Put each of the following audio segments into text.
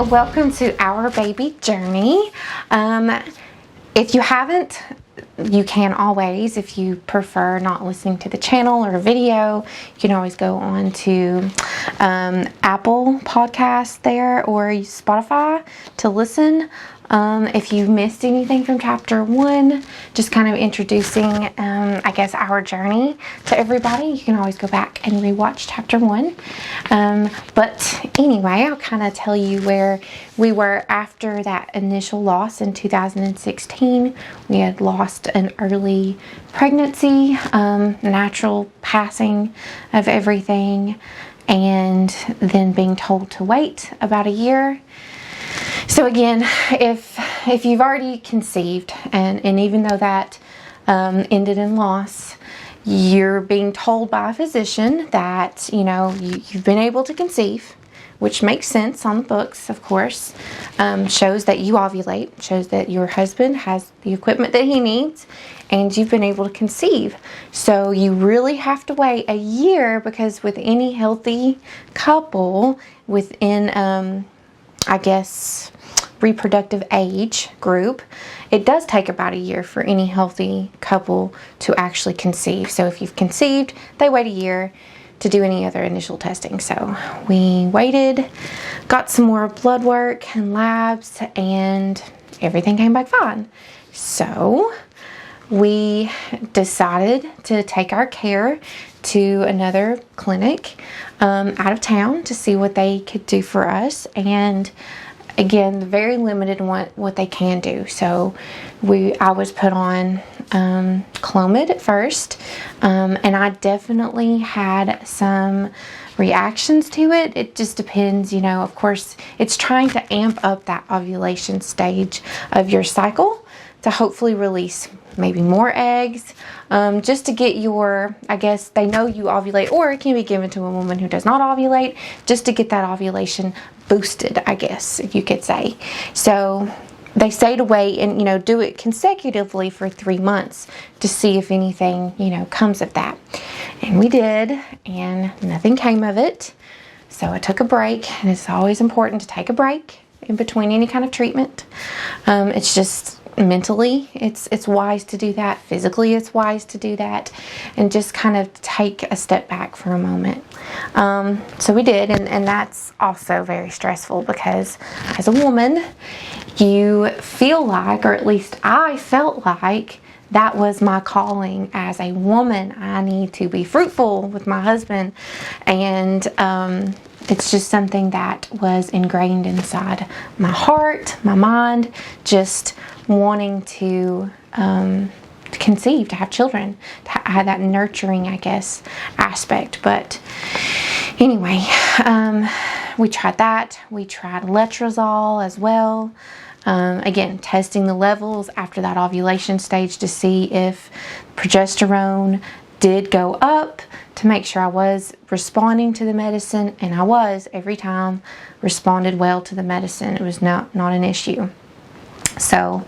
welcome to our baby journey. If you haven't, you can always, if you prefer not listening to the channel or a video, you can always go on to Apple Podcasts there or Spotify to listen. If you missed anything from chapter 1, just kind of introducing, I guess, our journey to everybody, you can always go back and rewatch chapter 1. But anyway, I'll kind of tell you where we were after that initial loss in 2016. We had lost an early pregnancy, natural passing of everything, and then being told to wait about a year. So again, if you've already conceived, and even though that ended in loss, you're being told by a physician that, you've been able to conceive, which makes sense on the books, of course, shows that you ovulate, shows that your husband has the equipment that he needs, and you've been able to conceive. So you really have to wait a year, because with any healthy couple within, reproductive age group, it does take about a year for any healthy couple to actually conceive. So if you've conceived, they wait a year to do any other initial testing. So we waited, got some more blood work and labs, and everything came back fine. So we decided to take our care to another clinic out of town to see what they could do for us, and again, very limited in what they can do. So I was put on Clomid at first, and I definitely had some reactions to it. It just depends, of course, it's trying to amp up that ovulation stage of your cycle to hopefully release maybe more eggs, just to get they know you ovulate, or it can be given to a woman who does not ovulate, just to get that ovulation boosted, I guess, if you could say. So they say to wait and, do it consecutively for 3 months to see if anything, comes of that. And we did, and nothing came of it. So I took a break, and it's always important to take a break in between any kind of treatment. It's just mentally, it's wise to do that. Physically, it's wise to do that, and just kind of take a step back for a moment. So we did, and that's also very stressful, because as a woman, you feel like, or at least I felt like, that was my calling as a woman. I need to be fruitful with my husband, and it's just something that was ingrained inside my heart, my mind, just wanting to conceive, to have children, to have that nurturing, I guess, aspect. But anyway, we tried that. We tried Letrozole as well. Again, testing the levels after that ovulation stage to see if progesterone did go up, to make sure I was responding to the medicine, and I was every time, responded well to the medicine. It was not an issue. So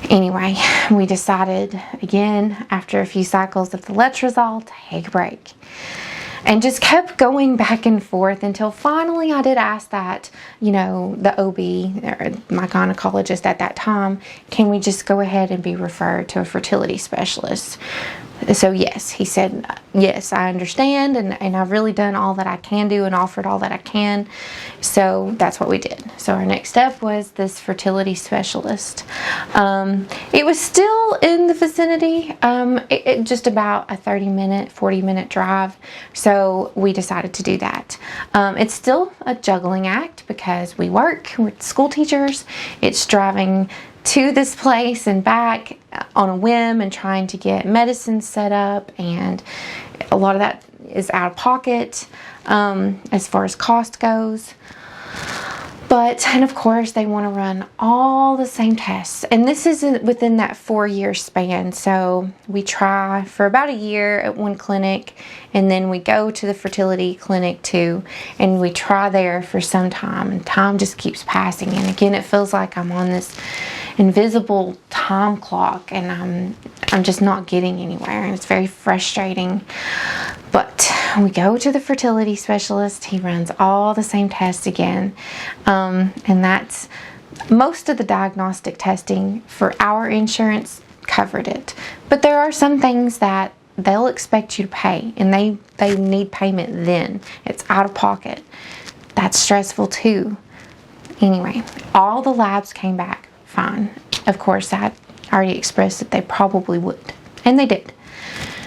anyway, we decided again, after a few cycles of the Letrozole, to take a break. And just kept going back and forth until finally I did ask that, the OB, or my gynecologist at that time, can we just go ahead and be referred to a fertility specialist? So yes, he said, yes, I understand, and I've really done all that I can do and offered all that I can. So that's what we did. So our next step was this fertility specialist. It was still in the vicinity, it just about a 30-minute, 40-minute drive. So we decided to do that. It's still a juggling act, because we work, we're school teachers. It's driving to this place and back on a whim, and trying to get medicine set up, and a lot of that is out of pocket as far as cost goes. And of course, they want to run all the same tests, and this is within that 4-year span. So we try for about a year at one clinic, and then we go to the fertility clinic too, and we try there for some time, and time just keeps passing. And again, it feels like I'm on this invisible time clock, and I'm just not getting anywhere, and it's very frustrating. But we go to the fertility specialist. He runs all the same tests again. And that's most of the diagnostic testing for our insurance covered it. But there are some things that they'll expect you to pay, and they need payment then. It's out of pocket. That's stressful too. Anyway, all the labs came back fine. Of course, I already expressed that they probably would, and they did.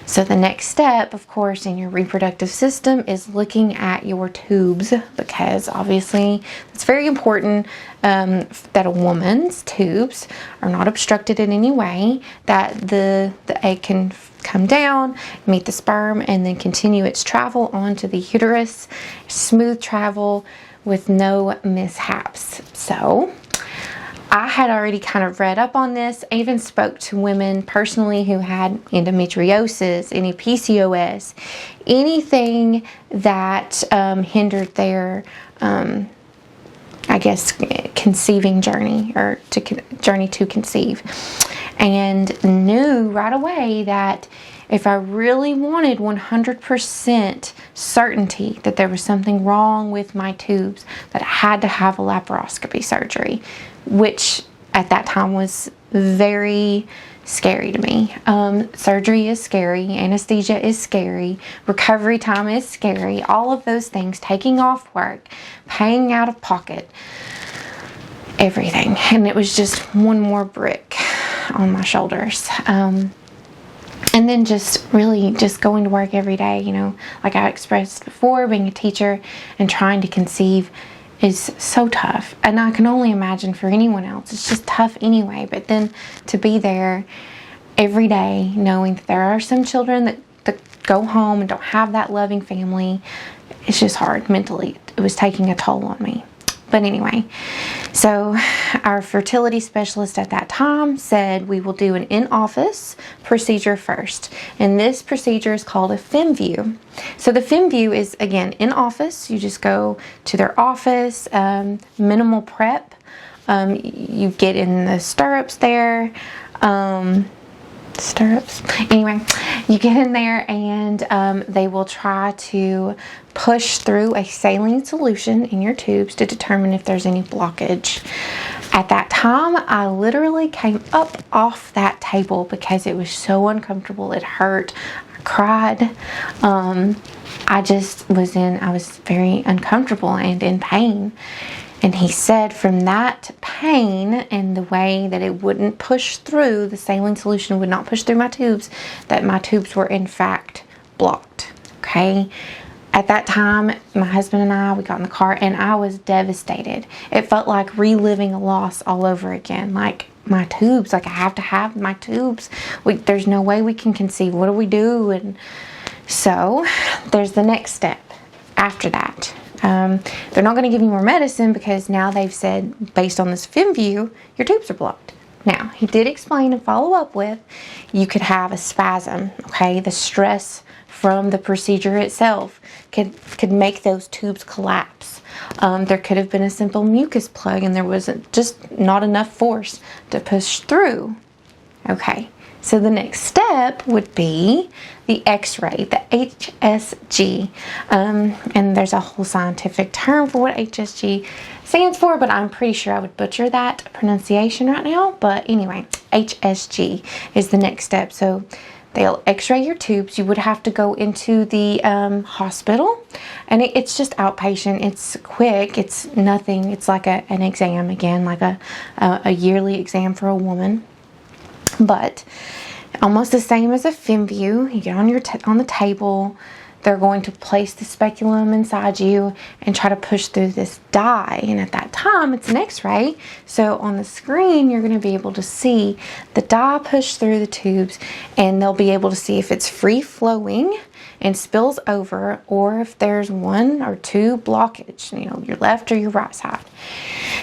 So the next step, of course, in your reproductive system is looking at your tubes, because obviously it's very important that a woman's tubes are not obstructed in any way, that the egg can come down, meet the sperm, and then continue its travel onto the uterus, smooth travel with no mishaps. So I had already kind of read up on this. I even spoke to women personally who had endometriosis, any PCOS, anything that hindered their, I guess, conceiving journey, or journey to conceive, and knew right away that if I really wanted 100% certainty that there was something wrong with my tubes, that I had to have a laparoscopy surgery, which at that time was very scary to me. Surgery is scary, anesthesia is scary, recovery time is scary, all of those things, taking off work, paying out of pocket, everything. And it was just one more brick on my shoulders. And then just really just going to work every day, you know, like I expressed before, being a teacher and trying to conceive is so tough. And I can only imagine for anyone else, it's just tough anyway. But then to be there every day, knowing that there are some children that go home and don't have that loving family, it's just hard mentally. It was taking a toll on me. But anyway, so our fertility specialist at that time said we will do an in-office procedure first. And this procedure is called a FemView. So the FemView is, again, in office. You just go to their office, minimal prep. You get in the stirrups there. Anyway, you get in there and they will try to push through a saline solution in your tubes to determine if there's any blockage. At that time, I literally came up off that table because it was so uncomfortable. It hurt. I cried. I was very uncomfortable and in pain. And he said from that pain and the way that it wouldn't push through, the saline solution would not push through my tubes, that my tubes were in fact blocked. Okay. At that time, my husband and I, we got in the car and I was devastated. It felt like reliving a loss all over again. Like my tubes, like I have to have my tubes. There's no way we can conceive. What do we do? And so there's the next step after that. They're not going to give you more medicine because now they've said, based on this FemView, your tubes are blocked. Now, he did explain and follow up with, you could have a spasm, okay? The stress from the procedure itself could make those tubes collapse. There could have been a simple mucus plug and there wasn't just not enough force to push through. Okay, so the next step would be the X-ray, the HSG. And there's a whole scientific term for what HSG stands for, but I'm pretty sure I would butcher that pronunciation right now. But anyway, HSG is the next step. So they'll X-ray your tubes. You would have to go into the hospital, and it's just outpatient. It's quick. It's nothing. It's like an exam again, like a yearly exam for a woman. But almost the same as a FemView. You get on the table. They're going to place the speculum inside you and try to push through this dye. And at that time, it's an X-ray. So on the screen, you're going to be able to see the dye push through the tubes, and they'll be able to see if it's free flowing and spills over, or if there's one or two blockage, you know, your left or your right side.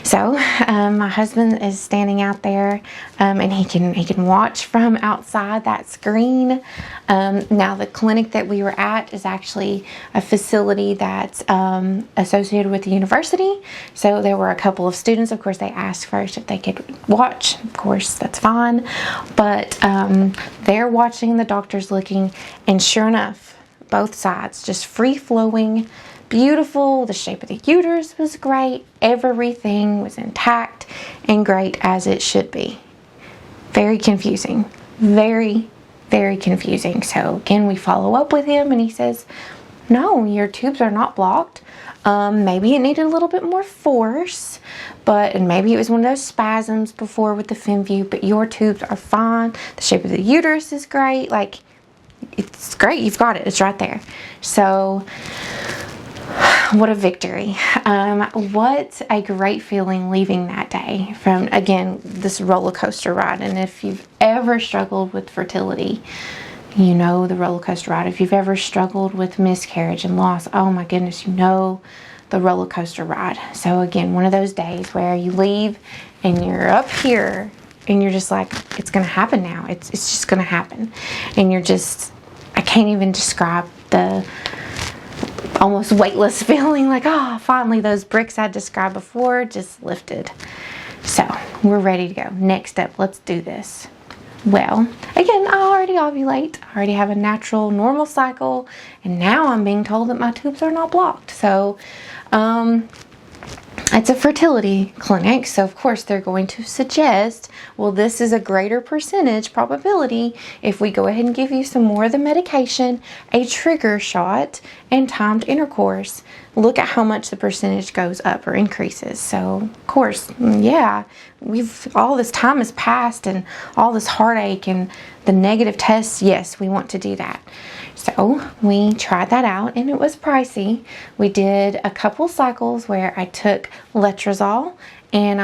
So my husband is standing out there, and he can watch from outside that screen. Now the clinic that we were at is actually a facility that's associated with the university. So there were a couple of students. Of course, they asked first if they could watch. Of course, that's fine. But they're watching, the doctor's looking, and sure enough, both sides, just free-flowing, beautiful. The shape of the uterus was great. Everything was intact and great as it should be. Very confusing. Very, very confusing. So again, we follow up with him and he says, no, your tubes are not blocked. Maybe it needed a little bit more force, and maybe it was one of those spasms before with the FemView, but your tubes are fine. The shape of the uterus is great. Like, it's great. You've got it. It's right there. So, what a victory. What a great feeling leaving that day from, again, this roller coaster ride. And if you've ever struggled with fertility, you know the roller coaster ride. If you've ever struggled with miscarriage and loss, oh my goodness, you know the roller coaster ride. So again, one of those days where you leave and you're up here and you're just like, it's going to happen now. It's just going to happen. And you're just, I can't even describe the almost weightless feeling, like, oh, finally those bricks I described before just lifted. So we're ready to go. Next step, let's do this. Well, again, I already ovulate. I already have a natural, normal cycle. And now I'm being told that my tubes are not blocked. So, it's a fertility clinic. So, of course, they're going to suggest, well, this is a greater percentage probability if we go ahead and give you some more of the medication, a trigger shot, and timed intercourse. Look at how much the percentage goes up or increases. So, of course, yeah, all this time has passed and all this heartache and the negative tests. Yes, we want to do that. So we tried that out and it was pricey. We did a couple cycles where I took Letrozole, and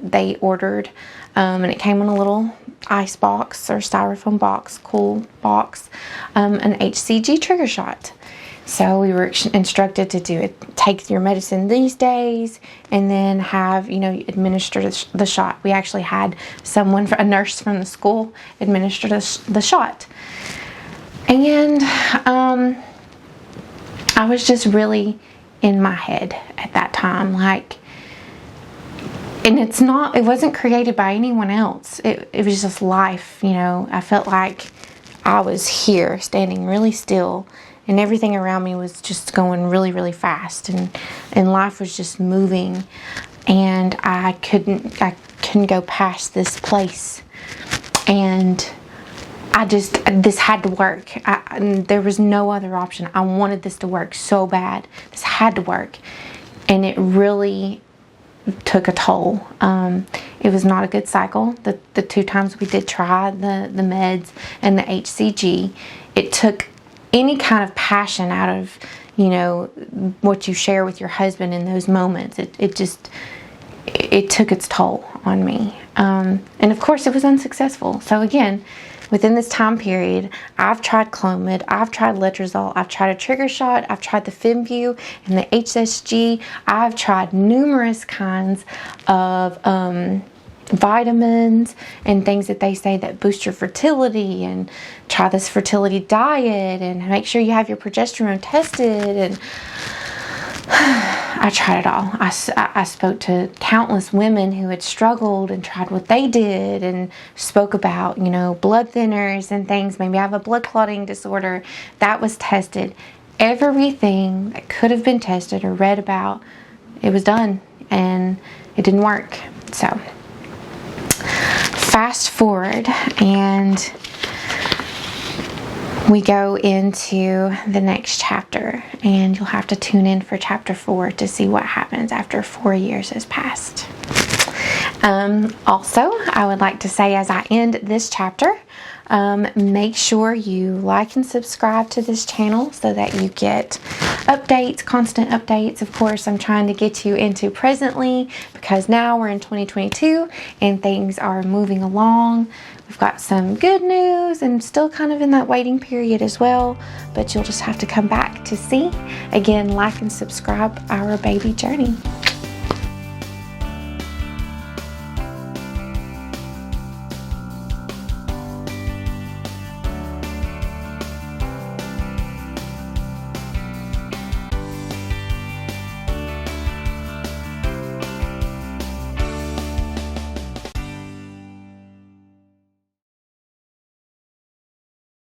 they ordered, and it came in a little ice box or styrofoam box, cool box, an HCG trigger shot. So we were instructed to do it, take your medicine these days, and then have, administer the shot. We actually had a nurse from the school, administer the shot. And I was just really in my head at that time, and it wasn't created by anyone else. It was just life, I felt like I was here standing really still, and everything around me was just going really, really fast, and life was just moving, and I couldn't go past this place, and this had to work. There was no other option. I wanted this to work so bad. This had to work, and it really took a toll. It was not a good cycle. The 2 times we did try the meds and the HCG, it took any kind of passion out of, what you share with your husband in those moments. It took its toll on me. And of course it was unsuccessful. So again, within this time period, I've tried Clomid, I've tried Letrozole, I've tried a trigger shot, I've tried the FemView and the HSG. I've tried numerous kinds of vitamins and things that they say that boost your fertility, and try this fertility diet, and make sure you have your progesterone tested, and I tried it all. I spoke to countless women who had struggled and tried what they did, and spoke about, blood thinners and things. Maybe I have a blood clotting disorder. That was tested. Everything that could have been tested or read about, it was done, and it didn't work. So fast forward, and we go into the next chapter, and you'll have to tune in for chapter 4 to see what happens after 4 years has passed. Also, I would like to say, as I end this chapter, make sure you like and subscribe to this channel so that you get updates, constant updates. Of course, I'm trying to get you into presently, because now we're in 2022 and things are moving along. We've got some good news and still kind of in that waiting period as well, but you'll just have to come back to see. Again, like and subscribe our baby journey.